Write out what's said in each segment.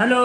Hello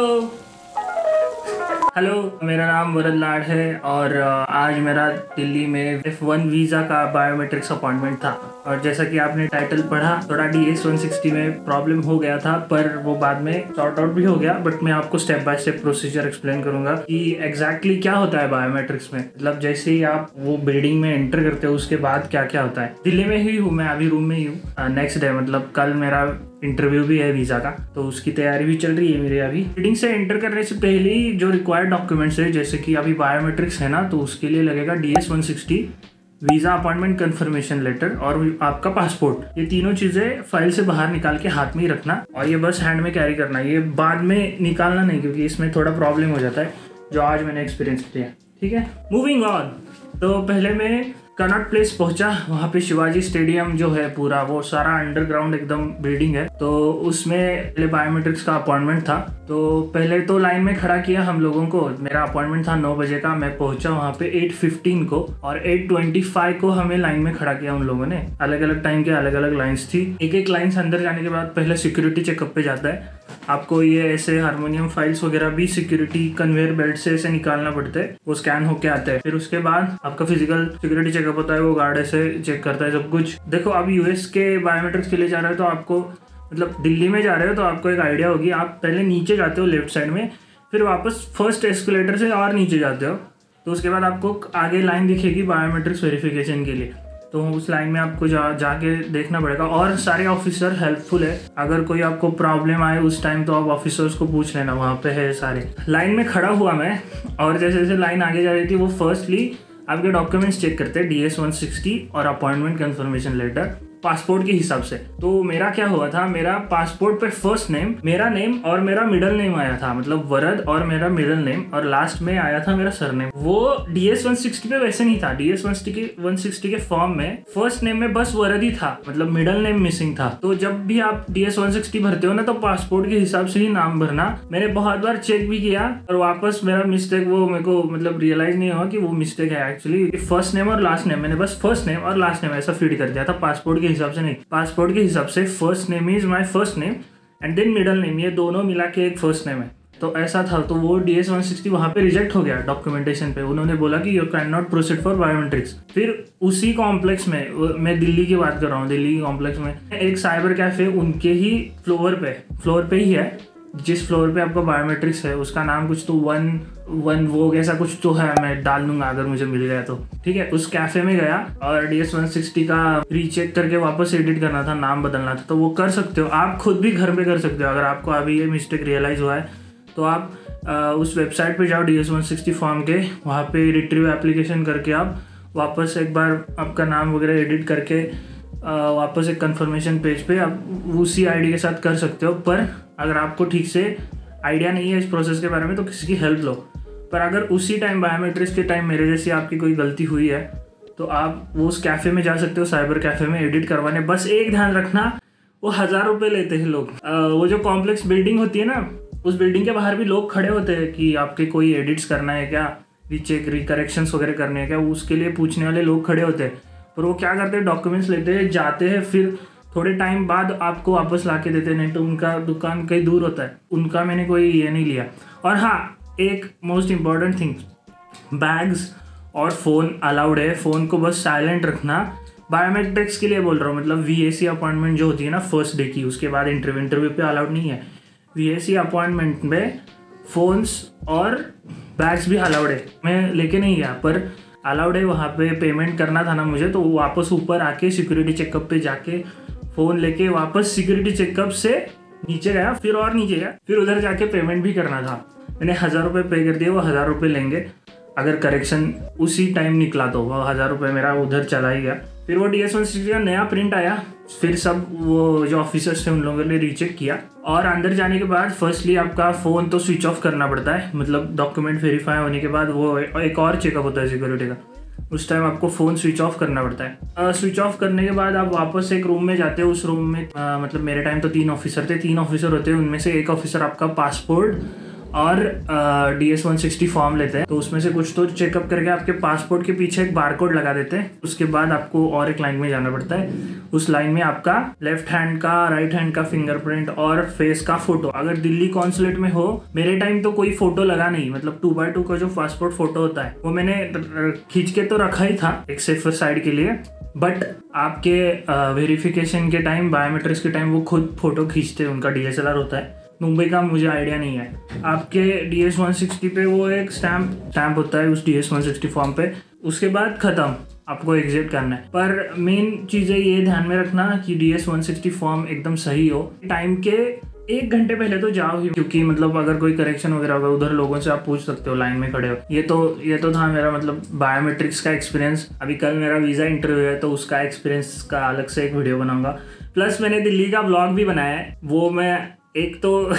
hello, मेरा नाम वरद लाड है और आज मेरा दिल्ली में F1 वीज़ा का बायोमेट्रिक्स अपॉइंटमेंट था। और जैसा कि आपने टाइटल पढ़ा, थोड़ा DS-160 में प्रॉब्लम हो गया था, पर वो बाद में सॉर्ट आउट भी हो गया। बट मैं आपको step by step procedure explain करूंगा कि एग्जैक्टली क्या होता है बायोमेट्रिक्स में। मतलब जैसे ही आप वो बिल्डिंग में एंटर करते हो उसके बाद क्या क्या होता है। दिल्ली में ही हूँ मैं, अभी रूम में ही हूँ। नेक्स्ट डे मतलब कल मेरा इंटरव्यू भी है वीज़ा का, तो उसकी तैयारी भी चल रही है मेरी। अभी बिल्डिंग से एंटर करने से पहले ही जो रिक्वायर्ड डॉक्यूमेंट्स है, जैसे कि अभी बायोमेट्रिक्स है ना, तो उसके लिए लगेगा DS-160, visa appointment confirmation letter और आपका पासपोर्ट। ये तीनों चीज़ें फाइल से बाहर निकाल के हाथ में ही रखना और ये बस हैंड में कैरी करना। ये बाद में निकालना नहीं, क्योंकि इसमें थोड़ा प्रॉब्लम हो जाता है, जो आज मैंने एक्सपीरियंस किया। ठीक है, मूविंग ऑन। तो पहले मैं कनॉट प्लेस पहुंचा। वहाँ पे शिवाजी स्टेडियम जो है पूरा, वो सारा अंडरग्राउंड एकदम बिल्डिंग है। तो उसमें पहले बायोमेट्रिक्स का अपॉइंटमेंट था। तो पहले तो लाइन में खड़ा किया हम लोगों को। मेरा अपॉइंटमेंट था 9 बजे का, मैं पहुंचा वहाँ पे 8:15 को और 8:25 को हमें लाइन में खड़ा किया उन लोगों ने। अलग अलग टाइम के अलग अलग लाइन्स थी। एक एक लाइन से अंदर जाने के बाद पहले सिक्योरिटी चेकअप पे जाता है। आपको ये ऐसे हारमोनियम फाइल्स वगैरह भी सिक्योरिटी कन्वेयर बेल्ट से ऐसे निकालना पड़ता है, वो स्कैन होके आते हैं। फिर उसके बाद आपका फिजिकल सिक्योरिटी चेकअप होता है, वो गार्ड ऐसे चेक करता है सब कुछ। देखो, अब US के बायोमेट्रिक्स के लिए जा रहे हो तो आपको, मतलब दिल्ली में जा रहे हो तो आपको एक आइडिया होगी। आप पहले नीचे जाते हो लेफ्ट साइड में, फिर वापस फर्स्ट एस्केलेटर से और नीचे जाते हो, तो उसके बाद आपको आगे लाइन दिखेगी बायोमेट्रिक्स वेरिफिकेशन के लिए। तो उस लाइन में आपको जाके देखना पड़ेगा। और सारे ऑफिसर हेल्पफुल है। अगर कोई आपको प्रॉब्लम आए उस टाइम तो आप ऑफिसर्स को पूछ लेना, वहाँ पे है सारे। लाइन में खड़ा हुआ मैं, और जैसे जैसे लाइन आगे जा रही थी, वो फर्स्टली आपके डॉक्यूमेंट्स चेक करते हैं, DS-160 और अपॉइंटमेंट कंफर्मेशन लेटर पासपोर्ट के हिसाब से। तो मेरा क्या हुआ था, मेरा पासपोर्ट पे फर्स्ट नेम, मेरा नेम और मेरा मिडिल नेम आया था, मतलब वरद और मेरा मिडिल नेम, और लास्ट में आया था मेरा सरनेम। वो DS-160 पे वैसे नहीं था। DS-160 के फॉर्म में फर्स्ट नेम में बस वरद ही था, मतलब मिडिल नेम मिसिंग था। तो जब भी आप DS-160 भरते हो ना, तो पासपोर्ट के हिसाब से ही नाम भरना। मैंने बहुत बार चेक भी किया और वापस मेरा मिस्टेक, वो मेरे को मतलब रियलाइज नहीं हुआ कि वो मिस्टेक है एक्चुअली। फर्स्ट नेम और लास्ट नेम, मैंने बस फर्स्ट नेम और लास्ट नेम ऐसा फीड कर दिया था। पासपोर्ट के हिसाब से नहीं, पासपोर्ट के हिसाब से first name is my first name and then middle name, ये दोनों मिला के एक फर्स्ट नेम है। तो ऐसा था। तो वो DS-160 वहाँ पे रिजेक्ट हो गया डॉक्यूमेंटेशन पे। उन्होंने बोला कि you can not proceed for biometrics. फिर उसी कॉम्प्लेक्स में, मैं दिल्ली की बात कर रहा हूँ, दिल्ली की कॉम्प्लेक्स में एक साइबर कैफे उनके ही फ्लोर पे ही है। जिस फ्लोर पे आपका बायोमेट्रिक्स है उसका नाम कुछ तो वन वो ऐसा कुछ तो है, मैं डाल दूंगा अगर मुझे मिल गया तो। ठीक है, उस कैफे में गया और DS-160 का रीचेक करके वापस एडिट करना था, नाम बदलना था। तो वो कर सकते हो, आप खुद भी घर पे कर सकते हो। अगर आपको अभी ये मिस्टेक रियलाइज हुआ है तो आप उस वेबसाइट पे जाओ DS-160 फॉर्म के, वहाँ पे रिट्रीव एप्लीकेशन करके आप वापस एक बार आपका नाम वगैरह एडिट करके वापस एक कंफर्मेशन पेज पे आप उसी ID के साथ कर सकते हो। पर अगर आपको ठीक से आइडिया नहीं है इस प्रोसेस के बारे में तो किसी की हेल्प लो। पर अगर उसी टाइम बायोमेट्रिक्स के टाइम मेरे जैसी आपकी कोई गलती हुई है तो आप वो उस कैफ़े में जा सकते हो, साइबर कैफ़े में एडिट करवाने। बस एक ध्यान रखना, वो 1000 रुपये लेते हैं लोग। वो जो कॉम्प्लेक्स बिल्डिंग होती है ना, उस बिल्डिंग के बाहर भी लोग खड़े होते हैं कि आपके कोई एडिट्स करना है क्या, रीचेक रिकरेक्शंस वगैरह करने हैं क्या, उसके लिए पूछने वाले लोग खड़े होते हैं। पर वो क्या करते हैं, डॉक्यूमेंट्स लेते हैं, जाते हैं, फिर थोड़े टाइम बाद आपको वापस ला के देते। नहीं तो उनका दुकान कहीं दूर होता है, उनका मैंने कोई ये नहीं लिया। और हाँ, एक मोस्ट इम्पॉर्टेंट थिंग, बैग्स और फ़ोन अलाउड है। फ़ोन को बस साइलेंट रखना। बायोमेट्रिक्स के लिए बोल रहा हूँ, मतलब VAC अपॉइंटमेंट जो होती है ना फर्स्ट डे की, उसके बाद इंटरव्यू पे अलाउड नहीं है। VAC अपॉइंटमेंट में फ़ोन्स और बैग्स भी अलाउड है। मैं लेके नहीं गया पर अलाउड है। वहाँ पे पेमेंट करना था ना मुझे, तो वापस ऊपर आके सिक्योरिटी चेकअप पे जाके फ़ोन लेके वापस सिक्योरिटी चेकअप से नीचे गया, फिर और नीचे गया, फिर उधर जाके पेमेंट भी करना था। मैंने 1000 रुपये पे कर दिए। वो 1000 रुपये लेंगे अगर करेक्शन उसी टाइम निकला तो। वो 1000 रुपये मेरा उधर चला ही गया। फिर वो DS-160 का नया प्रिंट आया। फिर सब वो जो ऑफिसर्स थे उन लोगों ने रीचेक किया। और अंदर जाने के बाद फर्स्टली आपका फ़ोन तो स्विच ऑफ करना पड़ता है, मतलब डॉक्यूमेंट वेरीफाई होने के बाद वो एक और चेकअप होता है सिक्योरिटी का, उस टाइम आपको फ़ोन स्विच ऑफ करना पड़ता है। स्विच ऑफ करने के बाद आप वापस एक रूम में जाते हो। उस रूम में मतलब मेरे टाइम तो 3 ऑफिसर थे। 3 ऑफिसर होते हैं, उनमें से एक ऑफिसर आपका पासपोर्ट और DS-160 फॉर्म लेते हैं। तो उसमें से कुछ तो चेकअप करके आपके पासपोर्ट के पीछे एक बारकोड लगा देते हैं। उसके बाद आपको और एक लाइन में जाना पड़ता है। उस लाइन में आपका लेफ्ट हैंड का, राइट हैंड का फिंगरप्रिंट और फेस का फोटो। अगर दिल्ली कॉन्सुलेट में हो, मेरे टाइम तो कोई फोटो लगा नहीं, मतलब 2x2 का जो पासपोर्ट फोटो होता है वो मैंने खींच के तो रखा ही था एक सेफर साइड के लिए, बट आपके वेरिफिकेशन के टाइम, बायोमेट्रिक्स के टाइम वो खुद फोटो खींचते हैं, उनका DSLR होता है। मुंबई का मुझे आइडिया नहीं है। आपके DS-160 पे वो एक स्टैम्प होता है उस DS-160 फॉर्म पे, उसके बाद ख़त्म, आपको एग्जिट करना है। पर मेन चीज़ है ये ध्यान में रखना कि DS-160 फॉर्म एकदम सही हो। टाइम के 1 घंटे पहले तो जाओ ही, क्योंकि मतलब अगर कोई करेक्शन वगैरह होगा उधर लोगों से आप पूछ सकते हो लाइन में खड़े हो। ये तो था मेरा मतलब बायोमेट्रिक्स का एक्सपीरियंस। अभी कल मेरा वीज़ा इंटरव्यू है तो उसका एक्सपीरियंस का अलग से एक वीडियो बनाऊंगा। प्लस मैंने दिल्ली का व्लॉग भी बनाया है, वो मैं एक तो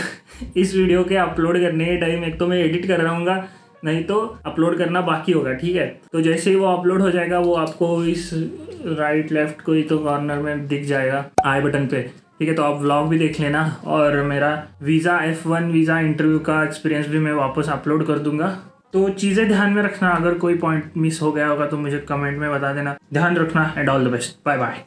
इस वीडियो के अपलोड करने के टाइम एक तो मैं एडिट कर रहा हूँ, नहीं तो अपलोड करना बाकी होगा, ठीक है। तो जैसे ही वो अपलोड हो जाएगा वो आपको इस राइट लेफ्ट कोई तो कॉर्नर में दिख जाएगा आई बटन पे, ठीक है। तो आप व्लॉग भी देख लेना और मेरा वीज़ा F1 वीज़ा इंटरव्यू का एक्सपीरियंस भी मैं वापस अपलोड कर दूंगा। तो चीज़ें ध्यान में रखना, अगर कोई पॉइंट मिस हो गया होगा तो मुझे कमेंट में बता देना। ध्यान रखना and all the best, bye bye.